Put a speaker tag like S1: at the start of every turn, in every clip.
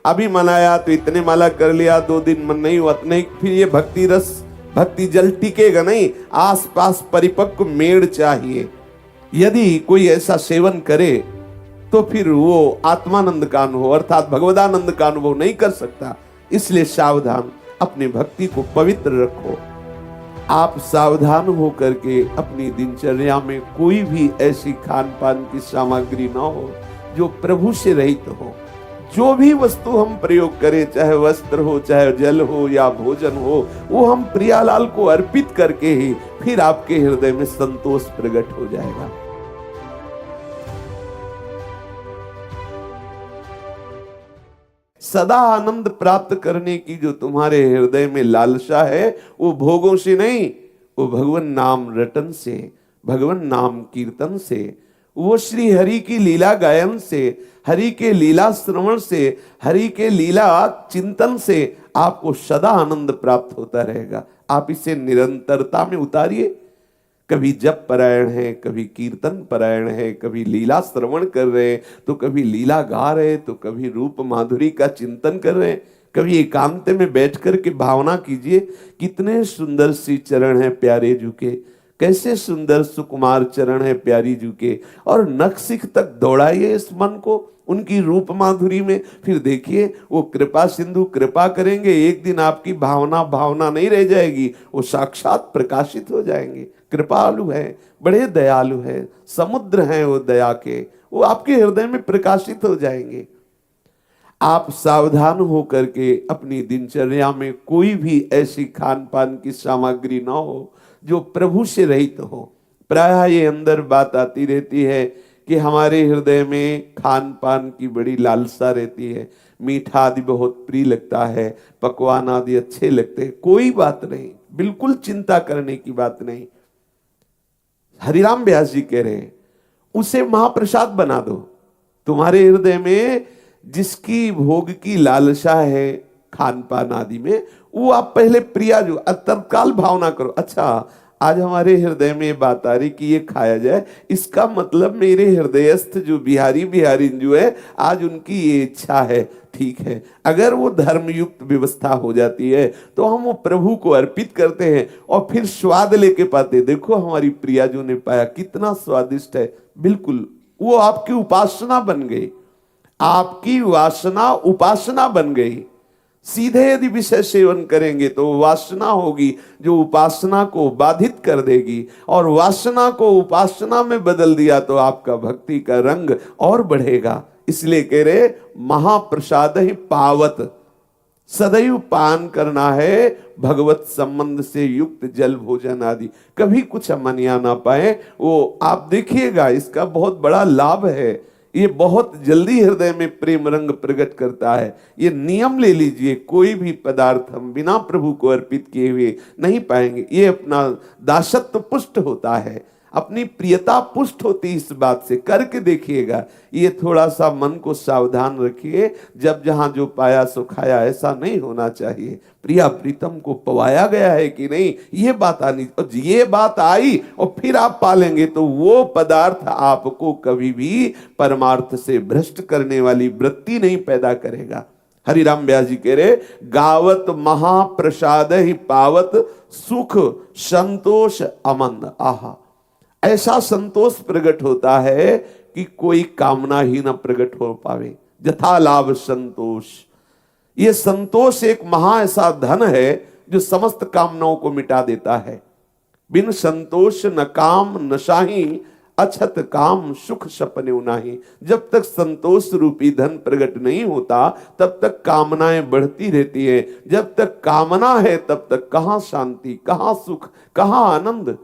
S1: अभी मनाया तो इतने माला कर लिया, 2 दिन मन नहीं हुआ नहीं, फिर ये भक्ति रस भक्ति जल टिकेगा नहीं। आसपास परिपक्व मेड़ चाहिए। यदि कोई ऐसा सेवन करे तो फिर वो आत्मानंद का अनुभव अर्थात भगवदानंद का अनुभव नहीं कर सकता। इसलिए सावधान, अपनी भक्ति को पवित्र रखो। आप सावधान होकर के अपनी दिनचर्या में कोई भी ऐसी खान पान की सामग्री ना हो जो प्रभु से रहित हो। जो भी वस्तु हम प्रयोग करें, चाहे वस्त्र हो, चाहे जल हो या भोजन हो, वो हम प्रियालाल को अर्पित करके ही फिर आपके हृदय में संतोष प्रकट हो जाएगा। सदा आनंद प्राप्त करने की जो तुम्हारे हृदय में लालसा है, वो भोगों से नहीं, वो भगवान नाम रटन से, भगवान नाम कीर्तन से, वो श्री हरि की लीला गायन से, हरि के लीला श्रवण से, हरि के लीला चिंतन से आपको सदा आनंद प्राप्त होता रहेगा। आप इसे निरंतरता में उतारिए। कभी जप परायण है, कभी कीर्तन परायण है, कभी लीला श्रवण कर रहे हैं, तो कभी लीला गा रहे, तो कभी रूप माधुरी का चिंतन कर रहे हैं। कभी एकांत में बैठ कर के भावना कीजिए, कितने सुंदर सी चरण है प्यारे जू के, कैसे सुंदर सुकुमार चरण है प्यारी जू के, और नखशिख तक दौड़ाइए इस मन को उनकी रूप माधुरी में। फिर देखिए वो कृपा सिंधु कृपा करेंगे, एक दिन आपकी भावना भावना नहीं रह जाएगी, वो साक्षात प्रकाशित हो जाएंगे। कृपालु है, बड़े दयालु है, समुद्र हैं वो दया के, वो आपके हृदय में प्रकाशित हो जाएंगे। आप सावधान होकर के अपनी दिनचर्या में कोई भी ऐसी खान पान की सामग्री ना हो जो प्रभु से रहित हो। प्रायः ये अंदर बात आती रहती है कि हमारे हृदय में खान पान की बड़ी लालसा रहती है, मीठा आदि बहुत प्रिय लगता है, पकवान आदि अच्छे लगते हैं। कोई बात नहीं, बिल्कुल चिंता करने की बात नहीं। हरिराम व्यास जी कह रहे हैं उसे महाप्रसाद बना दो। तुम्हारे हृदय में जिसकी भोग की लालसा है खान पान आदि में, वो आप पहले प्रिया जो तत्काल भावना करो, अच्छा आज हमारे हृदय में बात आ रही कि ये खाया जाए, इसका मतलब मेरे हृदयस्थ जो बिहारी बिहारी जो है आज उनकी ये इच्छा है, ठीक है। अगर वो धर्मयुक्त व्यवस्था हो जाती है तो हम वो प्रभु को अर्पित करते हैं और फिर स्वाद लेके पाते। देखो हमारी प्रिया जो ने पाया कितना स्वादिष्ट है, बिल्कुल वो आपकी उपासना बन गई, आपकी वासना उपासना बन गई। सीधे यदि विषय सेवन करेंगे तो वासना होगी जो उपासना को बाधित कर देगी, और वासना को उपासना में बदल दिया तो आपका भक्ति का रंग और बढ़ेगा। इसलिए कह रहे महाप्रसाद ही पावत, सदैव पान करना है भगवत संबंध से युक्त जल भोजन आदि। कभी कुछ अमनिया ना पाए, वो आप देखिएगा इसका बहुत बड़ा लाभ है। ये बहुत जल्दी हृदय में प्रेम रंग प्रकट करता है। ये नियम ले लीजिए, कोई भी पदार्थ हम बिना प्रभु को अर्पित किए हुए नहीं पाएंगे। ये अपना दासत्व पुष्ट होता है, अपनी प्रियता पुष्ट होती इस बात से। करके देखिएगा। ये थोड़ा सा मन को सावधान रखिए, जब जहां जो पाया सो खाया, ऐसा नहीं होना चाहिए। प्रिया प्रीतम को पवाया गया है कि नहीं, ये बात आनी, और ये बात आई और फिर आप पालेंगे तो वो पदार्थ आपको कभी भी परमार्थ से भ्रष्ट करने वाली वृत्ति नहीं पैदा करेगा। हरिराम व्यास जी कह रहे गावत महाप्रसाद ही पावत सुख संतोष आनंद। आहा, ऐसा संतोष प्रकट होता है कि कोई कामना ही न प्रकट हो पावे। जथा लाभ संतोष, ये संतोष एक महा ऐसा धन है जो समस्त कामनाओं को मिटा देता है। बिन संतोष न काम न शाही, अछत काम सुख सपने उनाही। जब तक संतोष रूपी धन प्रकट नहीं होता तब तक कामनाएं बढ़ती रहती है। जब तक कामना है तब तक कहां शांति, कहां सुख, कहां आनंद।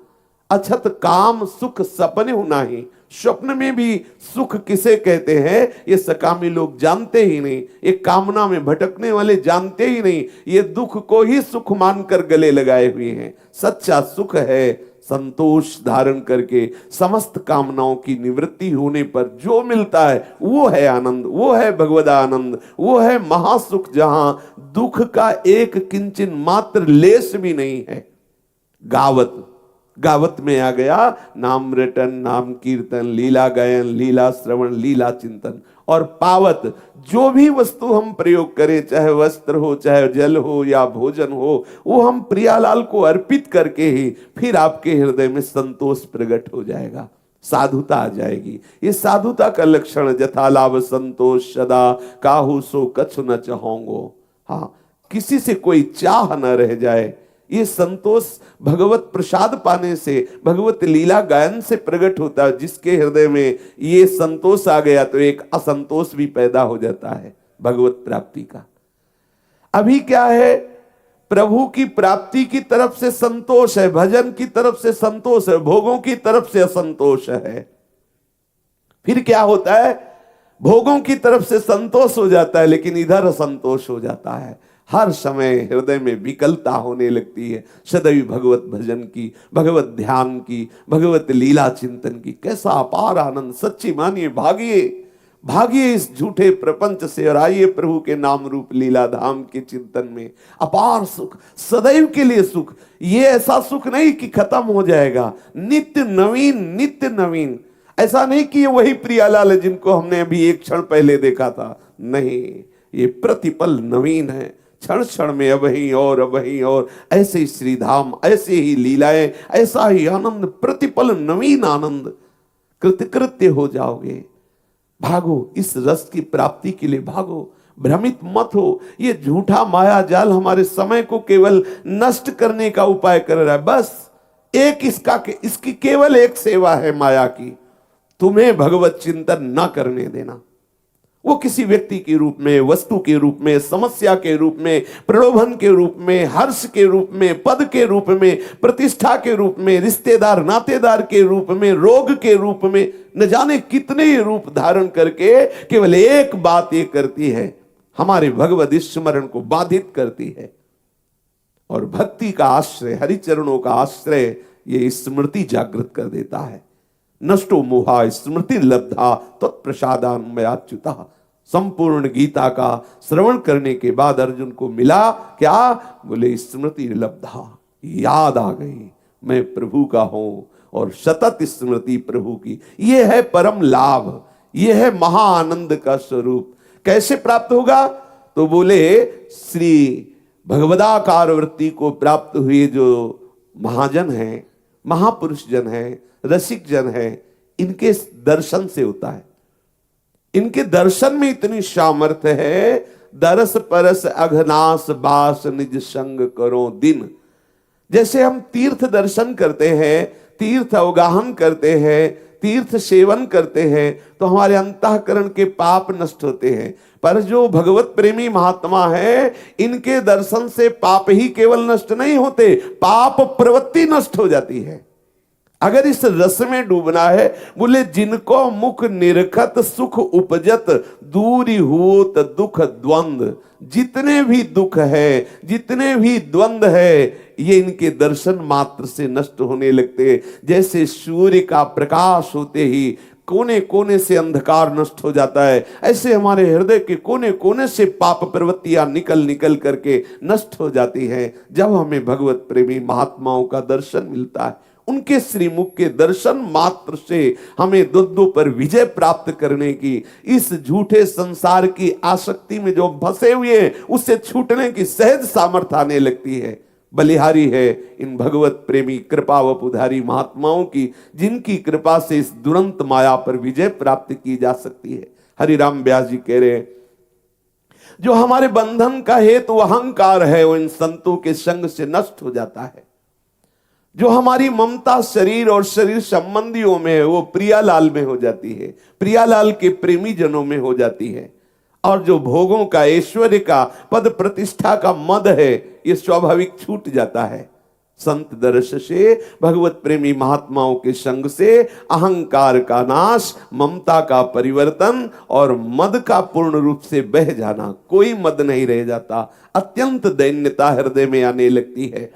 S1: अछत काम सुख सपने होना ही। स्वप्न में भी सुख किसे कहते हैं ये सकामी लोग जानते ही नहीं, ये कामना में भटकने वाले जानते ही नहीं, ये दुख को ही सुख मानकर गले लगाए हुए हैं। सच्चा सुख है संतोष धारण करके समस्त कामनाओं की निवृत्ति होने पर जो मिलता है वो है आनंद, वो है भगवदा आनंद, वो है महासुख, जहां दुख का एक किंचन मात्र लेस भी नहीं है। गावत, गावत में आ गया, नाम रटन, नाम कीर्तन, लीला गायन, लीला श्रवण, लीला चिंतन। और पावत, जो भी वस्तु हम प्रयोग करें, चाहे वस्त्र हो, चाहे जल हो या भोजन हो, वो हम प्रियालाल को अर्पित करके ही फिर आपके हृदय में संतोष प्रकट हो जाएगा, साधुता आ जाएगी। ये साधुता का लक्षण, जथा लाभ संतोष सदा, काहू सो कछु न चाहोंगो। हाँ, किसी से कोई चाह न रह जाए, ये संतोष भगवत प्रसाद पाने से, भगवत लीला गायन से प्रकट होता है। जिसके हृदय में ये संतोष आ गया तो एक असंतोष भी पैदा हो जाता है भगवत प्राप्ति का। अभी क्या है, प्रभु की प्राप्ति की तरफ से संतोष है, भजन की तरफ से संतोष है, भोगों की तरफ से असंतोष है। फिर क्या होता है, भोगों की तरफ से संतोष हो जाता है लेकिन इधर असंतोष हो जाता है। हर समय हृदय में विकलता होने लगती है सदैव भगवत भजन की, भगवत ध्यान की, भगवत लीला चिंतन की। कैसा अपार आनंद, सच्ची मानिए, भागिए भागिए इस झूठे प्रपंच से और आइए प्रभु के नाम रूप लीला धाम के चिंतन में। अपार सुख, सदैव के लिए सुख। ये ऐसा सुख नहीं कि खत्म हो जाएगा, नित्य नवीन, नित्य नवीन। ऐसा नहीं कि ये वही प्रियालाल है जिनको हमने अभी एक क्षण पहले देखा था, नहीं, ये प्रतिपल नवीन है, क्षण क्षण में अबही और अबही और। ऐसे ही श्रीधाम, ऐसे ही लीलाएं, ऐसा ही आनंद, प्रतिपल नवीन आनंद। कृतकृत्य हो जाओगे। भागो, इस रस की प्राप्ति के लिए भागो, भ्रमित मत हो। ये झूठा माया जाल हमारे समय को केवल नष्ट करने का उपाय कर रहा है। बस एक इसकी केवल एक सेवा है माया की, तुम्हें भगवत चिंतन न करने देना। वो किसी व्यक्ति के रूप में, वस्तु के रूप में, समस्या के रूप में, प्रलोभन के रूप में, हर्ष के रूप में, पद के रूप में, प्रतिष्ठा के रूप में, रिश्तेदार नातेदार के रूप में, रोग के रूप में, न जाने कितने ही रूप धारण करके केवल एक बात ये करती है, हमारे भगवत स्मरण को बाधित करती है। और भक्ति का आश्रय, हरिचरणों का आश्रय, ये स्मृति जागृत कर देता है। नष्टो मोहा स्मृति लब्धा तत्प्रसादान्मयाच्युता। संपूर्ण गीता का श्रवण करने के बाद अर्जुन को मिला क्या? बोले स्मृति लब्धा, याद आ गई मैं प्रभु का हूं और सतत स्मृति प्रभु की। यह है परम लाभ, यह है महाआनंद का स्वरूप। कैसे प्राप्त होगा? तो बोले श्री भगवदाकार वृत्ति को प्राप्त हुए जो महाजन हैं, महापुरुष जन हैं, रसिक जन है, इनके दर्शन से होता है। इनके दर्शन में इतनी सामर्थ्य है, दरस परस अघनास बास निज संग करो दिन। जैसे हम तीर्थ दर्शन करते हैं, तीर्थ अवगाहन करते हैं, तीर्थ सेवन करते हैं तो हमारे अंतःकरण के पाप नष्ट होते हैं। पर जो भगवत प्रेमी महात्मा है, इनके दर्शन से पाप ही केवल नष्ट नहीं होते, पाप प्रवृत्ति नष्ट हो जाती है। अगर इस रस में डूबना है, बोले जिनको मुख निरखत सुख उपजत, दूरी होत दुख द्वंद। जितने भी दुख है, जितने भी द्वंद है, ये इनके दर्शन मात्र से नष्ट होने लगते। जैसे सूर्य का प्रकाश होते ही कोने कोने से अंधकार नष्ट हो जाता है, ऐसे हमारे हृदय के कोने कोने से पाप प्रवृत्तियां निकल निकल करके नष्ट हो जाती हैं जब हमें भगवत प्रेमी महात्माओं का दर्शन मिलता है। उनके श्रीमुख के दर्शन मात्र से हमें दुद्दू पर विजय प्राप्त करने की, इस झूठे संसार की आसक्ति में जो फंसे हुए हैं उससे छूटने की सहज सामर्थ्य आने लगती है। बलिहारी है इन भगवत प्रेमी कृपा वपुधारी महात्माओं की, जिनकी कृपा से इस दुरंत माया पर विजय प्राप्त की जा सकती है। हरिराम व्यास जी कह रहे हैं, जो हमारे बंधन का हेतु अहंकार है वो इन संतों के संग से नष्ट हो जाता है। जो हमारी ममता शरीर और शरीर संबंधियों में है वो प्रियालाल में हो जाती है, प्रियालाल के प्रेमी जनों में हो जाती है। और जो भोगों का, ऐश्वर्य का, पद प्रतिष्ठा का मद है, ये स्वाभाविक छूट जाता है। संत दर्श से, भगवत प्रेमी महात्माओं के संग से अहंकार का नाश, ममता का परिवर्तन और मद का पूर्ण रूप से बह जाना। कोई मद नहीं रह जाता। अत्यंत दैन्यता हृदय में आने लगती है।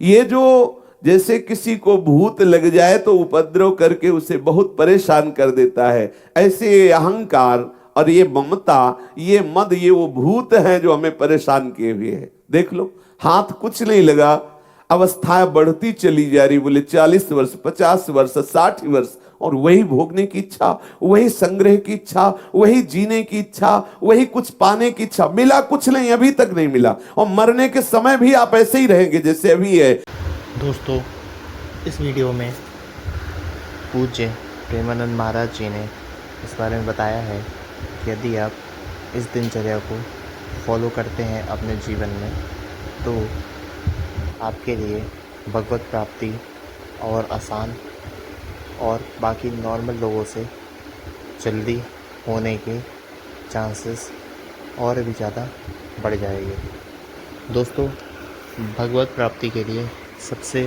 S1: ये जो जैसे किसी को भूत लग जाए तो उपद्रव करके उसे बहुत परेशान कर देता है, ऐसे ये अहंकार और ये ममता, ये मद, ये वो भूत हैं जो हमें परेशान किए हुए हैं। देख लो, हाथ कुछ नहीं लगा, अवस्थाएं बढ़ती चली जा रही, बोले 40 वर्ष, 50 वर्ष, 60 वर्ष, और वही भोगने की इच्छा, वही संग्रह की इच्छा, वही जीने की इच्छा, वही कुछ पाने की इच्छा। मिला कुछ नहीं, अभी तक नहीं मिला, और मरने के समय भी आप ऐसे ही रहेंगे जैसे अभी है।
S2: दोस्तों, इस वीडियो में पूज्य प्रेमानंद महाराज जी ने इस बारे में बताया है कि यदि आप इस दिनचर्या को फॉलो करते हैं अपने जीवन में, तो आपके लिए भगवत प्राप्ति और आसान और बाकी नॉर्मल लोगों से जल्दी होने के चांसेस और भी ज़्यादा बढ़ जाएंगे। दोस्तों, भगवत प्राप्ति के लिए सबसे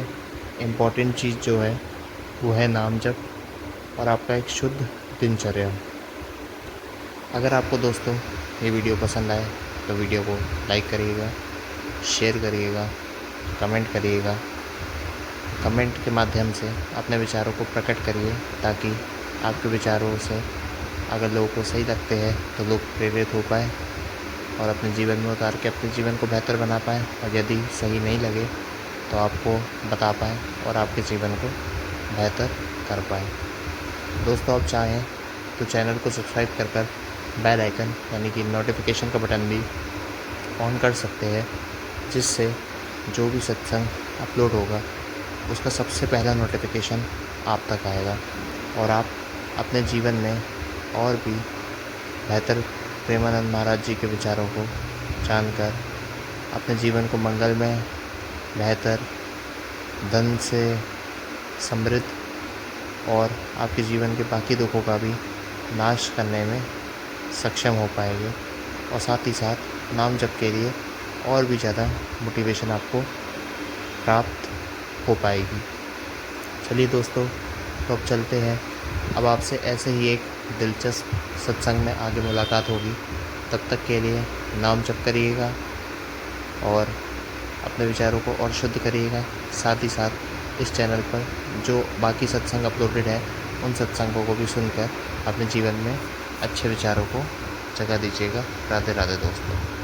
S2: इम्पॉर्टेंट चीज़ जो है वो है नाम जप और आपका एक शुद्ध दिनचर्या। अगर आपको दोस्तों ये वीडियो पसंद आए तो वीडियो को लाइक करिएगा, शेयर करिएगा, कमेंट करिएगा। कमेंट के माध्यम से अपने विचारों को प्रकट करिए, ताकि आपके विचारों से अगर लोगों को सही लगते हैं तो लोग प्रेरित हो पाए और अपने जीवन में उतार के अपने जीवन को बेहतर बना पाएँ, और यदि सही नहीं लगे तो आपको बता पाएँ और आपके जीवन को बेहतर कर पाएँ। दोस्तों, आप चाहें तो चैनल को सब्सक्राइब कर बेल आइकन यानी कि नोटिफिकेशन का बटन भी ऑन कर सकते हैं, जिससे जो भी सत्संग अपलोड होगा उसका सबसे पहला नोटिफिकेशन आप तक आएगा और आप अपने जीवन में और भी बेहतर प्रेमानंद महाराज जी के विचारों को जानकर अपने जीवन को मंगलमय, बेहतर, धन से समृद्ध और आपके जीवन के बाकी दुखों का भी नाश करने में सक्षम हो पाएंगे, और साथ ही साथ नाम जप के लिए और भी ज़्यादा मोटिवेशन आपको प्राप्त हो पाएगी। चलिए दोस्तों, तो अब चलते हैं। अब आपसे ऐसे ही एक दिलचस्प सत्संग में आगे मुलाकात होगी। तब तक के लिए नाम जप करिएगा और अपने विचारों को और शुद्ध करिएगा। साथ ही साथ इस चैनल पर जो बाकी सत्संग अपलोडेड है उन सत्संगों को भी सुनकर अपने जीवन में अच्छे विचारों को जगह दीजिएगा। राधे राधे दोस्तों।